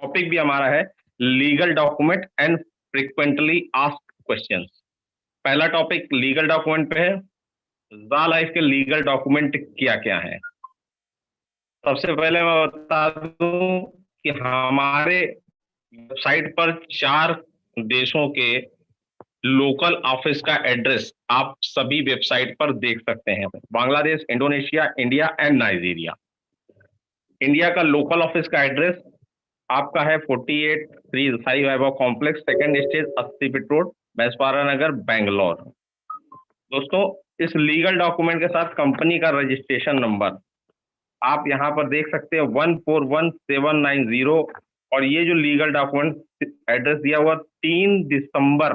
Topic भी हमारा है legal document and frequently asked questions. पहला टॉपिक लीगल डॉक्यूमेंट पे है। ज़ा लाइफ के लीगल डॉक्यूमेंट क्या क्या है। सबसे पहले मैं बता दूं कि हमारे वेबसाइट पर 4 देशों के लोकल ऑफिस का एड्रेस आप सभी वेबसाइट पर देख सकते हैं। Bangladesh, Indonesia, India and Nigeria. India का लोकल ऑफिस का एड्रेस आपका है 48 Shri Sai Vaibhav complex, second stage, 80 feet road, Baispara Nagar, Bangalore. दोस्तों, इस लीगल डॉक्यूमेंट के साथ कंपनी का रजिस्ट्रेशन नंबर आप यहाँ पर देख सकते हैं 141790। और ये जो लीगल डॉक्यूमेंट एड्रेस दिया हुआ 3 दिसंबर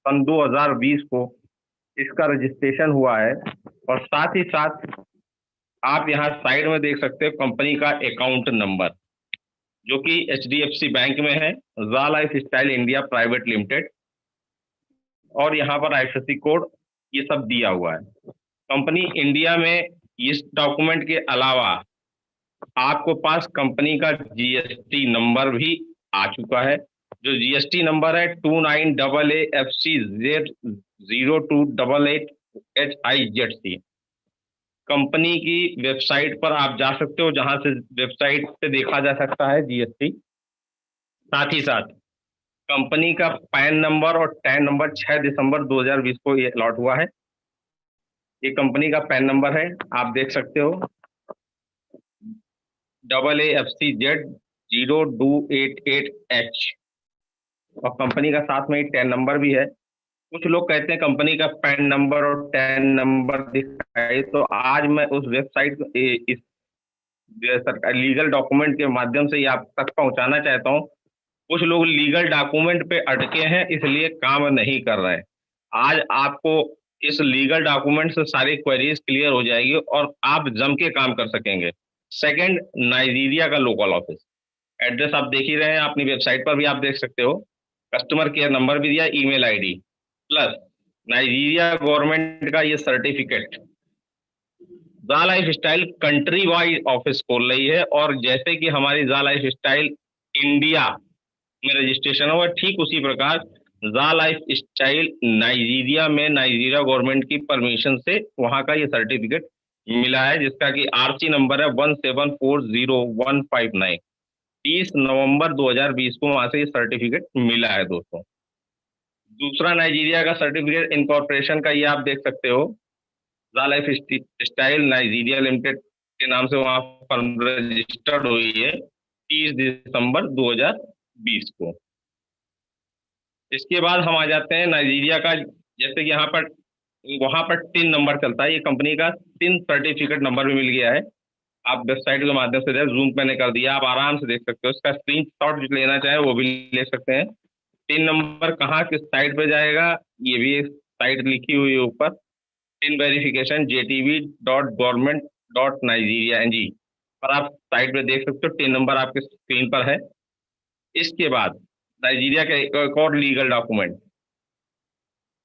सन 2020 को इसका रजिस्ट्रेशन हुआ है। और साथ ही साथ आप यहाँ साइड में देख सकते हो कंपनी का अकाउंट नंबर जो कि HDFC बैंक में है, ज़ा life style India private limited. और यहाँ पर IFSC कोड ये सब दिया हुआ है। कंपनी इंडिया में इस डॉक्यूमेंट के अलावा आपको पास कंपनी का GST नंबर भी आ चुका है, जो GST नंबर है 29AFC Z0288HIZC। कंपनी की वेबसाइट पर आप जा सकते हो, जहां से वेबसाइट से देखा जा सकता है GST। साथ ही साथ कंपनी का पैन नंबर और टैन नंबर 6 दिसंबर 2020 को ये अलॉट हुआ है। ये कंपनी का पैन नंबर है, आप देख सकते हो AAFCZ0288H। और कंपनी का साथ में ही टैन नंबर भी है। कुछ लोग कहते हैं कंपनी का पैन नंबर और टैन नंबर दिखाई, तो आज मैं उस वेबसाइट इस लीगल डॉक्यूमेंट के माध्यम से ये आप तक पहुंचाना चाहता हूं। कुछ लोग लीगल डॉक्यूमेंट पे अटके हैं, इसलिए काम नहीं कर रहे हैं। आज आपको इस लीगल डॉक्यूमेंट से सारी क्वेरीज क्लियर हो जाएगी और आप जम के काम कर सकेंगे। सेकंड, नाइजीरिया का लोकल ऑफिस एड्रेस आप देख ही रहे हैं, अपनी वेबसाइट पर भी आप देख सकते हो। कस्टमर केयर नंबर भी दिया, email ID, plus Nigeria government का ये सर्टिफिकेट। ज़ा life style country wise office खोल रही है, और जैसे कि हमारी ज़ा लाइफ स्टाइल इंडिया में रजिस्ट्रेशन हुआ, ठीक उसी प्रकार ज़ा लाइफ स्टाइल नाइजीरिया में नाइजीरिया गवर्नमेंट की परमिशन से वहां का ये सर्टिफिकेट मिला है, जिसका कि RC नंबर है 1740,159। 30 नवंबर 2020 को वहां से ये सर्टिफिकेट मिला है दोस्तों। दूसरा नाइजीरिया का सर्टिफिकेट इनकॉर्पोरेशन का ये आप देख सकते हो, ज़ा लाइफ स्टाइल नाइजीरिया लिमिटेड के नाम से वहां फर्म रजिस्टर्ड हुई है 30 दिसंबर 2020 को। इसके बाद हम आ जाते हैं नाइजीरिया का, जैसे कि यहाँ पर वहां पर टिन नंबर चलता है, ये कंपनी का टिन सर्टिफिकेट नंबर भी मिल गया है। आप वेबसाइट के माध्यम से जूम मैंने कर दिया, आप आराम से देख सकते हो। इसका स्क्रीन शॉट लेना चाहे वो भी ले सकते हैं। टिन नंबर कहाँ किस साइट पे जाएगा, ये भी साइट लिखी हुई है ऊपर, टिन वेरिफिकेशन JTB.government.Nigeria पर आप साइट पे देख सकते हो। टिन नंबर आपके स्क्रीन पर है। इसके बाद नाइजीरिया का एक और लीगल डॉक्यूमेंट,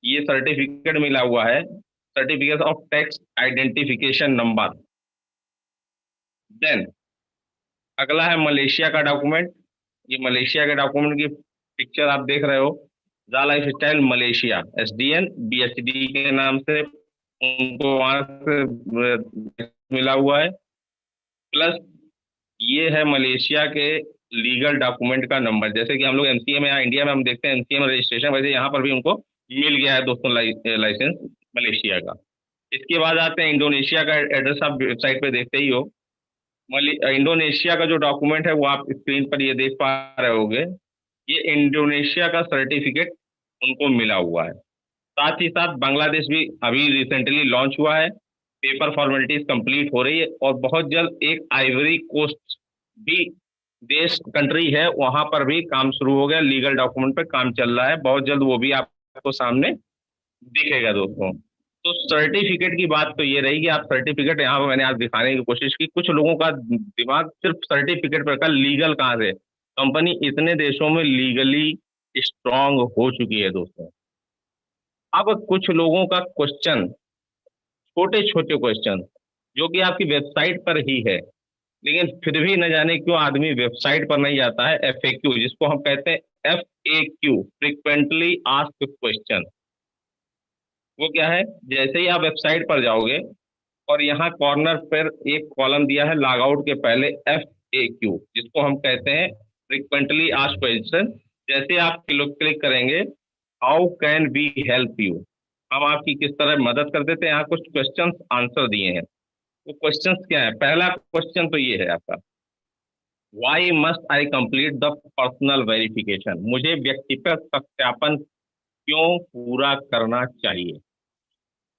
ये सर्टिफिकेट मिला हुआ है, certificate of tax identification number. Then अगला है मलेशिया का डॉक्यूमेंट। ये मलेशिया के डॉक्यूमेंट की पिक्चर आप देख रहे हो, ज़ा life style Malaysia SDN BHD के नाम से उनको वहां से मिला हुआ है। प्लस ये है मलेशिया के लीगल डॉक्यूमेंट का नंबर। जैसे कि हम लोग MCA में या इंडिया में हम देखते हैं MCA में रजिस्ट्रेशन, वैसे यहाँ पर भी उनको मिल गया है दोस्तों लाइसेंस मलेशिया का। इसके बाद आते हैं इंडोनेशिया का एड्रेस, आप वेबसाइट पे देखते ही हो। इंडोनेशिया का जो डॉक्यूमेंट है वो आप स्क्रीन पर ये देख पा रहे होगे, ये इंडोनेशिया का सर्टिफिकेट उनको मिला हुआ है। साथ ही साथ बांग्लादेश भी अभी रिसेंटली लॉन्च हुआ है, पेपर फॉर्मेलिटीज कंप्लीट हो रही है, और बहुत जल्द एक आइवरी कोस्ट भी देश कंट्री है, वहां पर भी काम शुरू हो गया, लीगल डॉक्यूमेंट पे काम चल रहा है, बहुत जल्द वो भी आपको सामने दिखेगा दोस्तों। तो सर्टिफिकेट की बात तो ये रही कि आप सर्टिफिकेट यहाँ पर मैंने आज दिखाने की कोशिश की। कुछ लोगों का दिमाग सिर्फ सर्टिफिकेट पर का, लीगल कहाँ से। कंपनी इतने देशों में लीगली स्ट्रांग हो चुकी है दोस्तों। अब कुछ लोगों का क्वेश्चन, छोटे छोटे क्वेश्चन जो कि आपकी वेबसाइट पर ही है, लेकिन फिर भी न जाने क्यों आदमी वेबसाइट पर नहीं जाता है। FAQ जिसको हम कहते हैं, FAQ, फ्रिक्वेंटली आस्क्ड क्वेश्चन, वो क्या है? जैसे ही आप वेबसाइट पर जाओगे और यहाँ कॉर्नर पर एक कॉलम दिया है लॉग आउट के पहले, FAQ, जिसको हम कहते हैं फ्रिक्वेंटली आस्क्ड क्वेश्चन। जैसे आप क्लिक करेंगे, how can we help you, हम आपकी किस तरह मदद कर देते हैं, यहाँ कुछ क्वेश्चंस आंसर दिए हैं। वो क्वेश्चंस क्या है? पहला क्वेश्चन तो ये है आपका, why must I complete the personal verification, मुझे व्यक्तिगत सत्यापन क्यों पूरा करना चाहिए?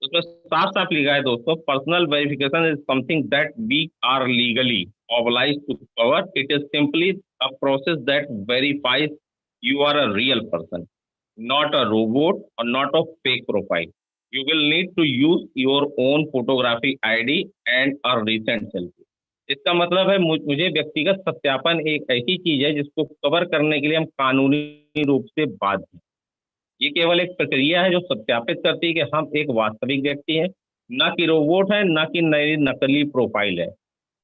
उसमें साफ साफ लिखा है दोस्तों, personal verification is something that we are legally obliged to cover, it is simply a process that verifies you are a real person, not a robot or not a fake profile. You will need to use your own photography ID and a recent selfie. इसका मतलब है मुझे व्यक्तिगत सत्यापन एक ऐसी चीज है जिसको कवर करने के लिए हम कानूनी रूप से बाध्य हैं। ये केवल एक प्रक्रिया है जो सत्यापित करती है कि हम एक वास्तविक व्यक्ति हैं, न कि रोबोट है, न कि नई नकली प्रोफाइल है।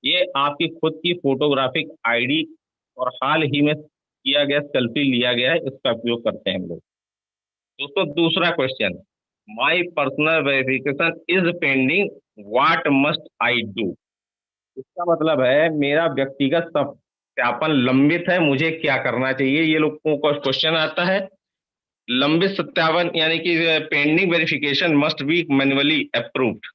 ये आपकी खुद की फोटोग्राफिक आईडी और हाल ही में किया गया सेल्फी लिया गया है, इसका उपयोग करते हैं हम लोग। दोस्तों दूसरा question, my personal verification is pending, what must I do? इसका मतलब है मेरा व्यक्तिगत सत्यापन लंबित है, मुझे क्या करना चाहिए? ये लोगों को क्वेश्चन आता है। लंबित सत्यापन यानी कि pending verification must be manually approved,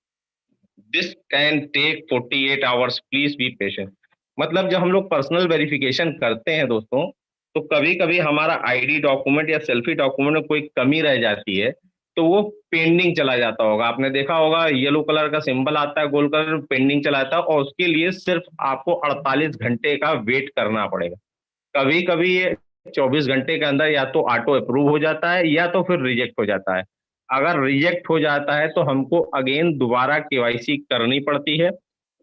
this can take 48 hours, please be patient. मतलब जब हम लोग पर्सनल वेरिफिकेशन करते हैं दोस्तों, तो कभी कभी हमारा आईडी डॉक्यूमेंट या सेल्फी डॉक्यूमेंट में कोई कमी रह जाती है, तो वो पेंडिंग चला जाता होगा। आपने देखा होगा येलो कलर का सिंबल आता है, गोल्ड कलर पेंडिंग चला जाता है, और उसके लिए सिर्फ आपको 48 घंटे का वेट करना पड़ेगा। कभी कभी ये 24 घंटे के अंदर या तो ऑटो अप्रूव हो जाता है या तो फिर रिजेक्ट हो जाता है। अगर रिजेक्ट हो जाता है तो हमको अगेन दोबारा केवाईसी करनी पड़ती है,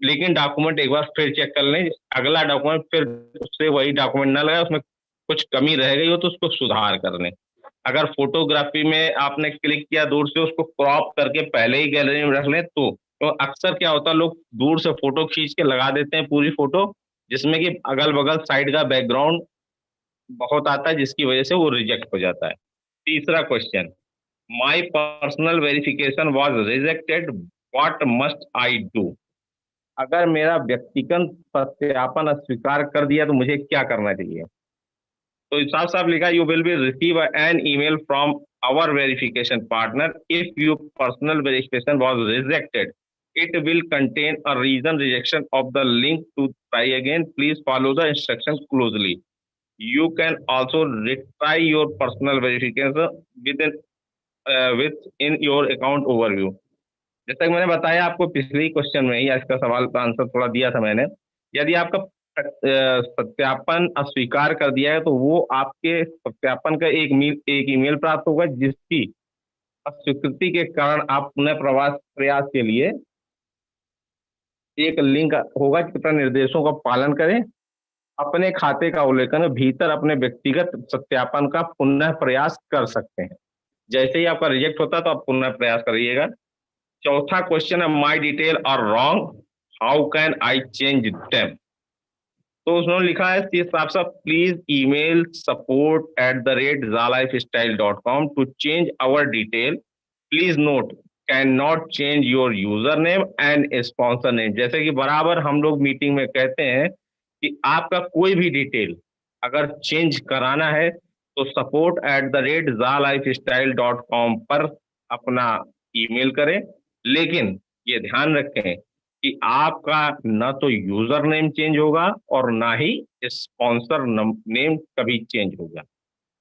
लेकिन डॉक्यूमेंट एक बार फिर चेक कर लें, अगला डॉक्यूमेंट फिर उससे वही डॉक्यूमेंट ना लगा, उसमें कुछ कमी रह गई हो तो उसको सुधार कर लें। अगर फोटोग्राफी में आपने क्लिक किया दूर से, उसको क्रॉप करके पहले ही गैलरी में रख लें तो अक्सर क्या होता है, लोग दूर से फोटो खींच के लगा देते हैं पूरी फोटो, जिसमें कि अगल बगल साइड का बैकग्राउंड बहुत आता है, जिसकी वजह से वो रिजेक्ट हो जाता है। तीसरा question, my personal verification was rejected, what must I do? अगर मेरा व्यक्तिगत सत्यापन अस्वीकार कर दिया तो मुझे क्या करना चाहिए? तो साफ साफ लिखा, you will be receive an email from our verification partner if your personal verification was rejected, it will contain a reason rejection of the link to try again, please follow the instruction closely. You can also retry your personal verification within your account overview. जैसा कि मैंने बताया आपको पिछले question में ही, इसका सवाल का आंसर थोड़ा दिया था मैंने। यदि आपका सत्यापन अस्वीकार कर दिया है तो वो आपके सत्यापन का एक ईमेल प्राप्त होगा, जिसकी अस्वीकृति के कारण आप पुनः प्रवास प्रयास के लिए एक लिंक होगा, कृपया निर्देशों का पालन करें, अपने खाते का अवलोकन भीतर अपने व्यक्तिगत सत्यापन का पुनः प्रयास कर सकते हैं। जैसे ही आपका रिजेक्ट होता है तो आप पुनः प्रयास करिएगा। चौथा क्वेश्चन है, my detail are wrong, how can I change them? तो उन्होंने लिखा है साफ साफ, please email support@zalifestyle.com to change our detail, please note can not change your user name and sponsor name. जैसे कि बराबर हम लोग मीटिंग में कहते हैं कि आपका कोई भी डिटेल अगर चेंज कराना है तो support@zalifestyle.com पर अपना ईमेल करें, लेकिन ये ध्यान रखें कि आपका ना तो यूजर नेम चेंज होगा और ना ही स्पॉन्सर नेम कभी चेंज होगा।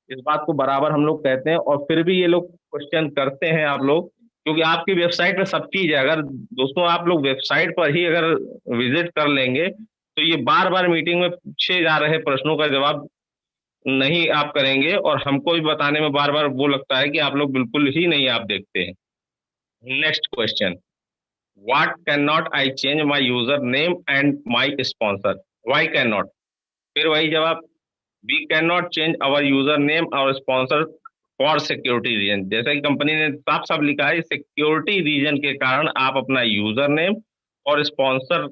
इस बात को बराबर हम लोग कहते हैं, और फिर भी ये लोग क्वेश्चन करते हैं आप लोग, क्योंकि आपकी वेबसाइट पे सब चीज है। अगर दोस्तों आप लोग वेबसाइट पर ही अगर विजिट कर लेंगे तो ये बार बार मीटिंग में पूछे जा रहे प्रश्नों का जवाब नहीं आप करेंगे, और हमको भी बताने में बार बार वो लगता है कि आप लोग बिल्कुल ही नहीं आप देखते हैं। Next question, what can not I change my user name and my sponsor, why can not? फिर वही जवाब, we can not change our user name और स्पॉन्सर फॉर सिक्योरिटी रीजन। जैसा कि कंपनी ने साफ साफ लिखा है, सिक्योरिटी रीजन के कारण आप अपना यूजर नेम और स्पॉन्सर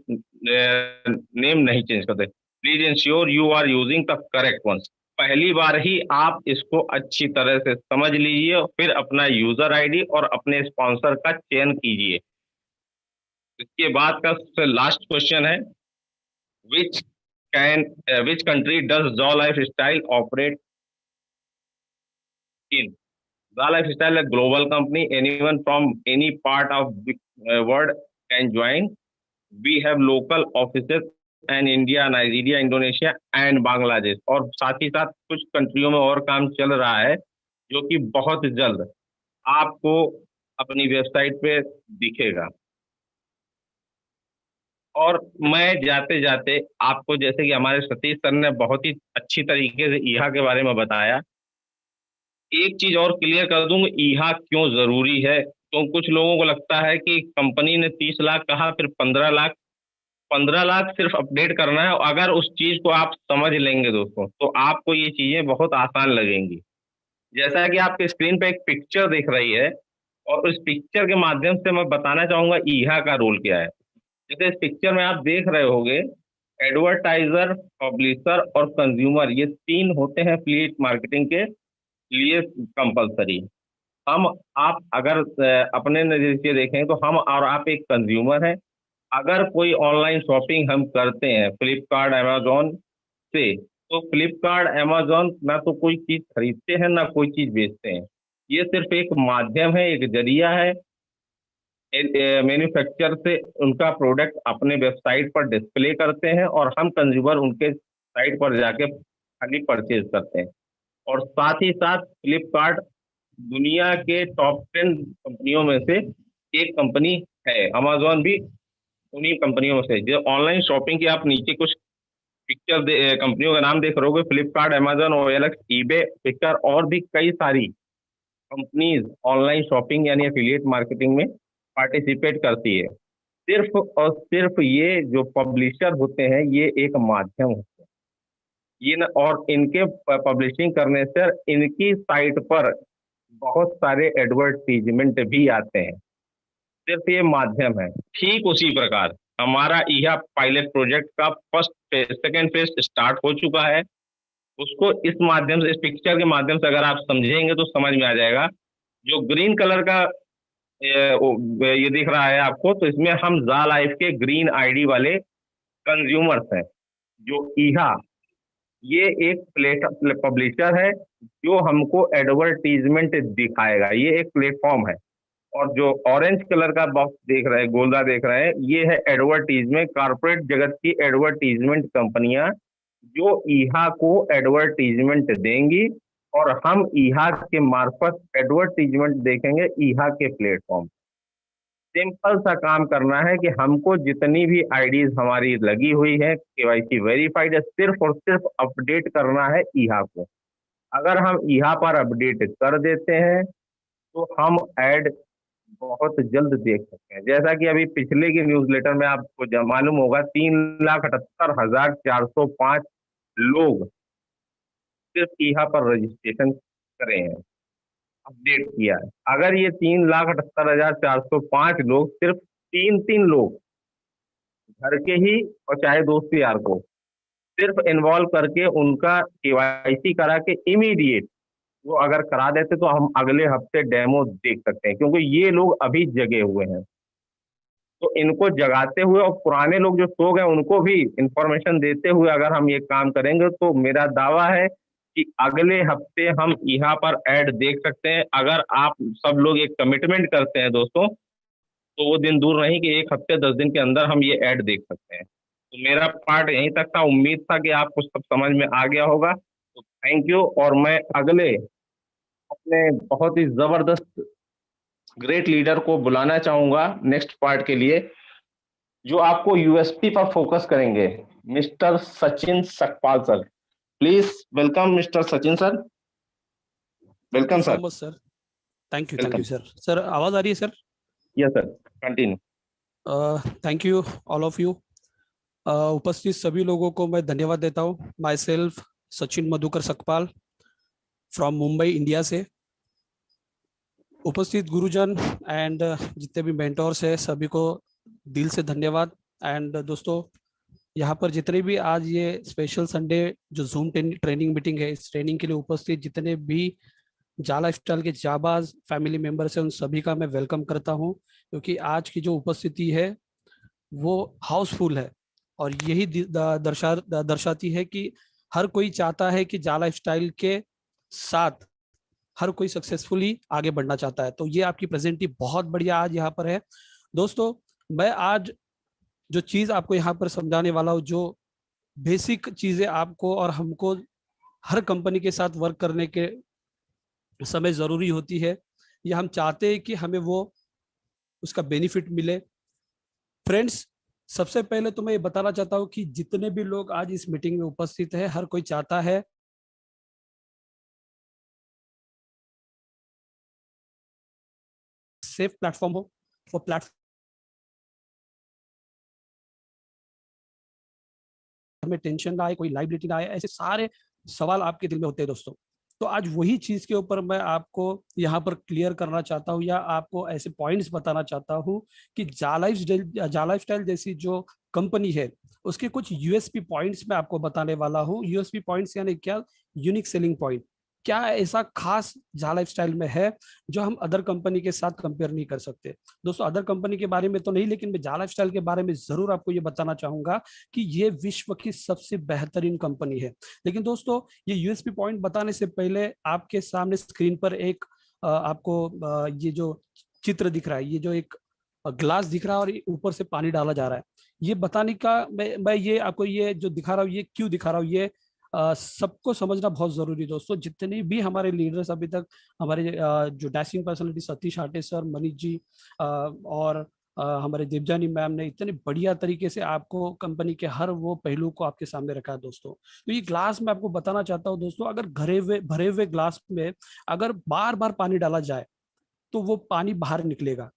नेम नहीं चेंज करते। Please ensure you are using the correct ones. पहली बार ही आप इसको अच्छी तरह से समझ लीजिए, फिर अपना यूजर आईडी और अपने स्पॉन्सर का चयन कीजिए। इसके बाद का लास्ट क्वेश्चन है, which can which country does jaw life style operate in? Zaa Lifestyle, a global company. Anyone from any part of the world can join. We have local offices in India, Nigeria, Indonesia and Bangladesh. और साथ ही साथ कुछ कंट्रियों में और काम चल रहा है जो कि बहुत जल्द आपको अपनी वेबसाइट पे दिखेगा। और मैं जाते जाते आपको, जैसे कि हमारे सतीश सर ने बहुत ही अच्छी तरीके से ईहा के बारे में बताया, एक चीज और क्लियर कर दूं, ईहा क्यों जरूरी है। तो कुछ लोगों को लगता है कि कंपनी ने 30 लाख कहा, फिर 15 लाख। 15 लाख सिर्फ अपडेट करना है। अगर उस चीज को आप समझ लेंगे दोस्तों, तो आपको ये चीजें बहुत आसान लगेंगी। जैसा कि आपके स्क्रीन पे एक पिक्चर दिख रही है, और उस पिक्चर के माध्यम से मैं बताना चाहूंगा ईहा का रोल क्या है। जैसे इस पिक्चर में आप देख रहे होंगे, एडवर्टाइजर, पब्लिशर और कंज्यूमर, ये तीन होते हैं एफिलिएट मार्केटिंग के लिए कंपलसरी। हम आप अगर अपने नजरिए से देखें तो हम और आप एक कंज्यूमर हैं। अगर कोई ऑनलाइन शॉपिंग हम करते हैं फ्लिपकार्ट अमेजोन से, तो फ्लिपकार्ट अमेजोन ना तो कोई चीज खरीदते हैं ना कोई चीज बेचते हैं। ये सिर्फ एक माध्यम है, एक जरिया है। मैन्युफैक्चर से उनका प्रोडक्ट अपने वेबसाइट पर डिस्प्ले करते हैं और हम कंज्यूमर उनके साइट पर जाके खाली परचेज करते हैं। और साथ ही साथ फ्लिपकार्ट दुनिया के टॉप 10 कंपनियों में से एक कंपनी है। अमेजोन भी उन्हीं कंपनियों में से। जो ऑनलाइन शॉपिंग की आप नीचे कुछ पिक्चर कंपनियों का नाम देख रहे होगे, Flipkart, Amazon, OLX, eBay, picture और भी कई सारी कंपनीज ऑनलाइन शॉपिंग यानी एफिलिएट मार्केटिंग में पार्टिसिपेट करती है। सिर्फ और सिर्फ ये जो पब्लिशर होते हैं, ये एक माध्यम होते हैं। ये न, और इनके पब्लिशिंग करने से इनकी साइट पर बहुत सारे एडवर्टीजमेंट भी आते हैं। सिर्फ ये माध्यम है। ठीक उसी प्रकार हमारा यह पायलट प्रोजेक्ट का first phase, second phase start हो चुका है। उसको इस माध्यम से, इस पिक्चर के माध्यम से अगर आप समझेंगे तो समझ में आ जाएगा। जो ग्रीन कलर का ये दिख रहा है आपको, तो इसमें हम जा लाइफ के ग्रीन आईडी वाले कंज्यूमर्स हैं। जो ईहा, ये एक पब्लिशर है जो हमको एडवर्टीजमेंट दिखाएगा। ये एक प्लेटफॉर्म है। और जो ऑरेंज कलर का बॉक्स देख रहे हैं, गोला देख रहे हैं, ये है एडवर्टीजमेंट, कारपोरेट जगत की एडवर्टीजमेंट कंपनियां जो ईहा को एडवर्टीजमेंट देंगी और हम ईहा के मार्फत एडवर्टीजमेंट देखेंगे ईहा के प्लेटफॉर्म। सिंपल सा काम करना है कि हमको जितनी भी आईडीज हमारी लगी हुई है, केवाईसी वेरीफाइड है, सिर्फ और सिर्फ अपडेट करना है ईहा को। अगर हम ईहा पर अपडेट कर देते हैं तो हम ऐड बहुत जल्द देख सकते हैं। जैसा कि अभी पिछले की न्यूज़लेटर में आपको मालूम होगा, 3,78,405 लोग सिर्फ ईहा पर रजिस्ट्रेशन करे हैं, अपडेट किया है। अगर ये 3,78,405 लोग, सिर्फ 3 3 लोग घर के ही और चाहे दोस्त यार को सिर्फ इन्वॉल्व करके उनका केवाईसी करा के इमीडिएट वो अगर करा देते, तो हम अगले हफ्ते डेमो देख सकते हैं। क्योंकि ये लोग अभी जगे हुए हैं, तो इनको जगाते हुए और पुराने लोग जो सो गए उनको भी इंफॉर्मेशन देते हुए अगर हम ये काम करेंगे, तो मेरा दावा है कि अगले हफ्ते हम यहाँ पर ऐड देख सकते हैं। अगर आप सब लोग एक कमिटमेंट करते हैं दोस्तों, तो वो दिन दूर नहीं कि 1 हफ्ते 10 दिन के अंदर हम ये ऐड देख सकते हैं। तो मेरा पार्ट यहीं तक था। उम्मीद था कि आपको सब समझ में आ गया होगा। तो थैंक यू। और मैं अगले अपने बहुत ही जबरदस्त ग्रेट लीडर को बुलाना चाहूंगा नेक्स्ट पार्ट के लिए, जो आपको यूएसपी पर फोकस करेंगे, mister Sachin Sakpal sir. Please welcome mister Sachin sir. Welcome sir. So much sir. Thank you sir. Sir आवाज आ रही है sir? Yes sir, continue. Thank you all of you. उपस्थित सभी लोगों को मैं धन्यवाद देता हूँ। My self Sachin Madhukar Sakpal from Mumbai India से। उपस्थित गुरुजन एंड जितने भी मेंटोर्स है, सभी को दिल से धन्यवाद। एंड दोस्तों, यहाँ पर जितने भी आज ये स्पेशल संडे जो जूम ट्रेनिंग मीटिंग है, इस ट्रेनिंग के लिए उपस्थित जितने भी जा लाइफस्टाइल के जाबाज फैमिली मेंबर्स हैं, उन सभी का मैं वेलकम करता हूँ, क्योंकि आज की जो उपस्थिति है वो हाउसफुल है। और यही दर्शाती है कि हर कोई चाहता है कि जा लाइफस्टाइल के साथ हर कोई सक्सेसफुली आगे बढ़ना चाहता है। तो ये आपकी प्रेजेंटी बहुत बढ़िया आज यहाँ पर है। दोस्तों, मैं आज जो चीज आपको यहाँ पर समझाने वाला हूँ, जो बेसिक चीजें आपको और हमको हर कंपनी के साथ वर्क करने के समय जरूरी होती है, या हम चाहते हैं कि हमें वो उसका बेनिफिट मिले। फ्रेंड्स, सबसे पहले तो मैं ये बताना चाहता हूँ कि जितने भी लोग आज इस मीटिंग में उपस्थित है, हर कोई चाहता है सेफ प्लेटफॉर्म हो। वो प्लेटफॉर्म में टेंशन ना आए, कोई लाइबिलिटी ना आए, ऐसे सारे सवाल आपके दिल में होते हैं दोस्तों। तो आज वही चीज के ऊपर मैं आपको यहाँ पर क्लियर करना चाहता हूँ, या आपको ऐसे पॉइंट्स बताना चाहता हूँ कि जा लाइफस्टाइल जैसी जो कंपनी है, उसके कुछ यूएसपी पॉइंट्स मैं आपको बताने वाला हूँ। यूएसपी पॉइंट्स यानी क्या? Unique selling point. क्या ऐसा खास जा लाइफस्टाइल में है जो हम अदर कंपनी के साथ कंपेयर नहीं कर सकते? दोस्तों, अदर कंपनी के बारे में तो नहीं, लेकिन मैं जा लाइफस्टाइल के बारे में जरूर आपको ये बताना चाहूंगा कि ये विश्व की सबसे बेहतरीन कंपनी है। लेकिन दोस्तों, ये यूएसपी पॉइंट बताने से पहले आपके सामने स्क्रीन पर एक आपको ये जो चित्र दिख रहा है, ये जो एक ग्लास दिख रहा है और ऊपर से पानी डाला जा रहा है, ये बताने का मैं ये आपको ये जो दिखा रहा हूँ, ये क्यों दिखा रहा हूँ, ये सबको समझना बहुत जरूरी है दोस्तों। जितने भी हमारे लीडर्स अभी तक, हमारे जो डैशिंग पर्सनालिटी सतीश आटे सर, मनीष जी और हमारे देवजानी मैम ने इतने बढ़िया तरीके से आपको कंपनी के हर वो पहलू को आपके सामने रखा है दोस्तों। तो ये ग्लास मैं आपको बताना चाहता हूँ दोस्तों, अगर भरे हुए ग्लास में अगर बार बार पानी डाला जाए तो वो पानी बाहर निकलेगा।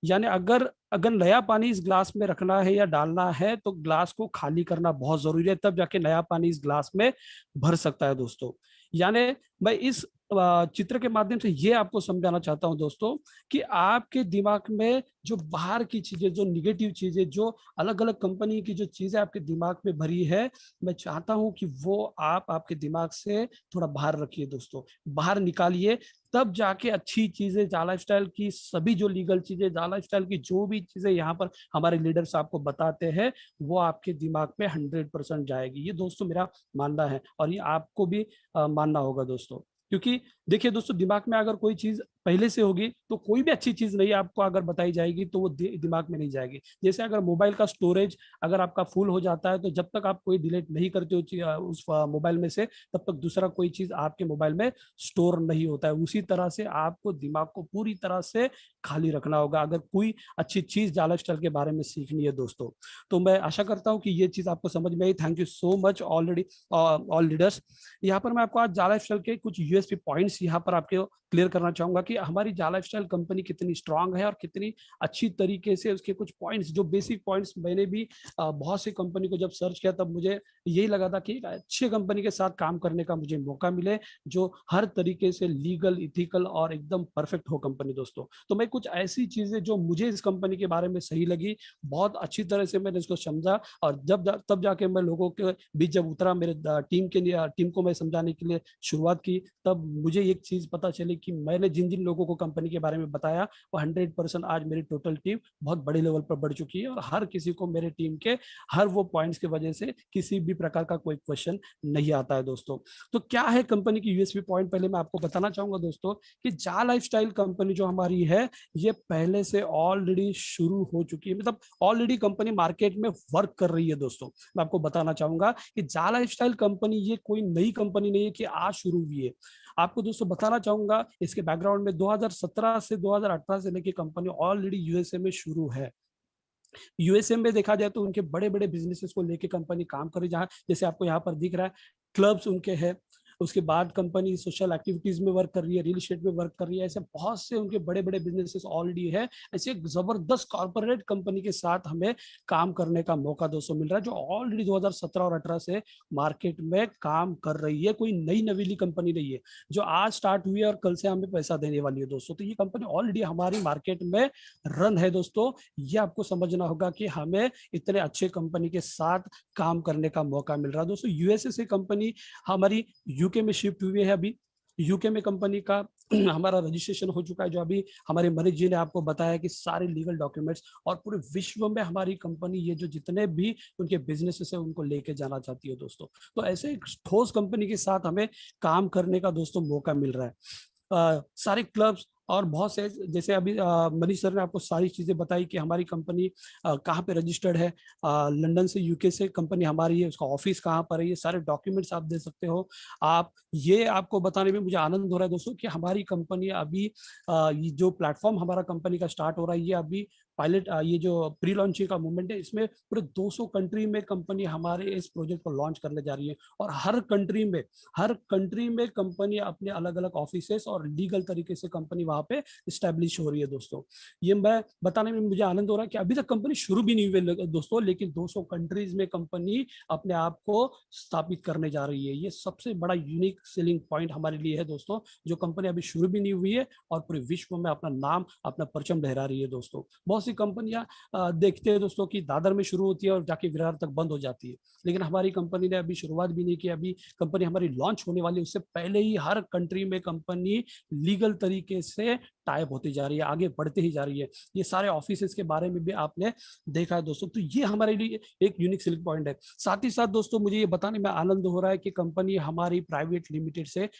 यानी अगर अगर नया पानी इस ग्लास में रखना है या डालना है, तो ग्लास को खाली करना बहुत जरूरी है, तब जाके नया पानी इस ग्लास में भर सकता है दोस्तों। यानी मैं इस चित्र के माध्यम से ये आपको समझाना चाहता हूं दोस्तों, कि आपके दिमाग में जो बाहर की चीजें, जो निगेटिव चीजें, जो अलग अलग कंपनी की जो चीजें आपके दिमाग में भरी है, मैं चाहता हूं कि वो आप आपके दिमाग से थोड़ा बाहर रखिए दोस्तों, बाहर निकालिए। तब जाके अच्छी चीजें, जा लाइफस्टाइल की सभी जो लीगल चीजें, जा लाइफस्टाइल की जो भी चीजें यहाँ पर हमारे लीडर्स आपको बताते हैं, वो आपके दिमाग में 100% जाएगी। ये दोस्तों मेरा मानना है, और ये आपको भी मानना होगा दोस्तों। क्योंकि देखिए दोस्तों, दिमाग में अगर कोई चीज पहले से होगी, तो कोई भी अच्छी चीज नहीं आपको अगर बताई जाएगी तो वो दिमाग में नहीं जाएगी। जैसे अगर मोबाइल का स्टोरेज अगर आपका फुल हो जाता है, तो जब तक आप कोई डिलीट नहीं करते हो उस मोबाइल में से, तब तक दूसरा कोई चीज आपके मोबाइल में स्टोर नहीं होता है। उसी तरह से आपको दिमाग को पूरी तरह से खाली रखना होगा अगर कोई अच्छी चीज जा लाइफस्टाइल के बारे में सीखनी है दोस्तों। तो मैं आशा करता हूँ कि ये चीज आपको समझ में आई। Thank you so much already all leaders. यहाँ पर मैं आपको आज जा लाइफस्टाइल के कुछ यूएसपी पॉइंट्स यहाँ पर आपके क्लियर करना चाहूंगा कि हमारी जा लाइफस्टाइल कंपनी कितनी स्ट्रांग है और कितनी अच्छी तरीके से उसके कुछ पॉइंट्स, जो बेसिक पॉइंट्स, मैंने भी बहुत सी कंपनी को जब सर्च किया तब मुझे यही लगा था कि एक अच्छी कंपनी के साथ काम करने का मुझे मौका मिले, जो हर तरीके से लीगल, इथिकल और एकदम परफेक्ट हो कंपनी दोस्तों। तो मैं कुछ ऐसी चीजें जो मुझे इस कंपनी के बारे में सही लगी, बहुत अच्छी तरह से मैंने इसको समझा, और तब जाके मैं लोगों के बीच जब उतरा, मेरे टीम को मैं समझाने के लिए शुरुआत की, तब मुझे एक चीज पता चली कि मैंने जिन जिन लोगों को कंपनी के बारे में बताया, वो 100% आज मेरी टोटल टीम बहुत बड़े लेवल पर बढ़ चुकी है, और हर किसी को मेरे टीम के हर वो पॉइंट्स की वजह से किसी भी प्रकार का कोई क्वेश्चन नहीं आता है दोस्तों। तो क्या है कंपनी की यूएसपी पॉइंट, पहले मैं आपको बताना चाहूंगा दोस्तों, कि जा लाइफस्टाइल कंपनी जो हमारी है, ये पहले से ऑलरेडी शुरू हो चुकी है, मतलब ऑलरेडी कंपनी मार्केट में वर्क कर रही है दोस्तों। मैं आपको बताना चाहूंगा कि जा लाइफस्टाइल कंपनी ये कोई नई कंपनी नहीं है कि आज शुरू हुई है। आपको दोस्तों बताना चाहूंगा, इसके बैकग्राउंड में 2017 से 2018 से लेके कंपनी ऑलरेडी यूएसए में शुरू है। यूएसए में देखा जाए तो उनके बड़े बड़े बिजनेसेस को लेके कंपनी काम कर रही है, जहां जैसे आपको यहाँ पर दिख रहा है, क्लब्स उनके हैं, उसके बाद कंपनी सोशल एक्टिविटीज में वर्क कर रही है, रियल एस्टेट में वर्क कर रही है, ऐसे बहुत से उनके बड़े बड़े बिजनेसेस ऑलरेडी है। ऐसे एक जबरदस्त कॉर्पोरेट कंपनी के साथ हमें काम करने का मौका दोस्तों मिल रहा है, जो ऑलरेडी 2017 और 18 से मार्केट में काम कर रही है। कोई नई नवीली कंपनी नहीं है जो आज स्टार्ट हुई है और कल से हमें पैसा देने वाली है दोस्तों। तो ये कंपनी ऑलरेडी हमारी मार्केट में रन है दोस्तों। ये आपको समझना होगा कि हमें इतने अच्छे कंपनी के साथ काम करने का मौका मिल रहा है दोस्तों। यूएसए से कंपनी हमारी यूके में शिफ्ट हुई है। अभी यूके में कंपनी का हमारा रजिस्ट्रेशन हो चुका है, जो अभी हमारे मनीष जी ने आपको बताया कि सारे लीगल डॉक्यूमेंट्स, और पूरे विश्व में हमारी कंपनी ये जो जितने भी उनके बिजनेसेस है उनको लेके जाना चाहती है दोस्तों। तो ऐसे एक ठोस कंपनी के साथ हमें काम करने का दोस्तों मौका मिल रहा है। सारे क्लब्स और बहुत से, जैसे अभी मनीष सर ने आपको सारी चीजें बताई कि हमारी कंपनी कहाँ पे रजिस्टर्ड है, लंदन से यूके से कंपनी हमारी है, उसका ऑफिस कहाँ पर है, ये सारे डॉक्यूमेंट्स आप दे सकते हो। आप ये आपको बताने में मुझे आनंद हो रहा है दोस्तों कि हमारी कंपनी अभी ये जो प्लेटफॉर्म हमारा कंपनी का स्टार्ट हो रहा है, ये अभी पायलट, ये जो प्री लॉन्चिंग का मूवमेंट है, इसमें पूरे 200 कंट्री में कंपनी हमारे इस प्रोजेक्ट को लॉन्च करने जा रही है। और हर कंट्री में कंपनी अपने अलग अलग ऑफिसेस और लीगल तरीके से कंपनी वहां पे स्टैब्लिश हो रही है दोस्तों। ये मैं बताने में मुझे आनंद हो रहा है कि अभी तक कंपनी शुरू भी नहीं हुई दोस्तों, लेकिन 200 कंट्रीज में कंपनी अपने आप को स्थापित करने जा रही है। ये सबसे बड़ा यूनिक सेलिंग पॉइंट हमारे लिए है दोस्तों, जो कंपनी अभी शुरू भी नहीं हुई है और पूरे विश्व में अपना नाम, अपना परचम लहरा रही है दोस्तों। बहुत सी कंपनियां देखते हैं दोस्तों कि दादर में शुरू होती है और जाके विरार तक बंद हो जाती है, लेकिन हमारी कंपनी ने अभी शुरुआत भी नहीं की। अभी कंपनी हमारी लॉन्च होने वाली, उससे पहले ही हर कंट्री में कंपनी लीगल तरीके से टाइप होती जा रही है, आगे बढ़ते ही जा रही है। ये सारे ऑफिसेस के बारे में भी आपने देखा है दोस्तों। तो ये हमारे लिए एक यूनिक सेलिंग पॉइंट है। साथ ही साथ दोस्तों मुझे ये बताने में आनंद हो रहा है कि कंपनी हमारी प्राइवेट लिमिटेड से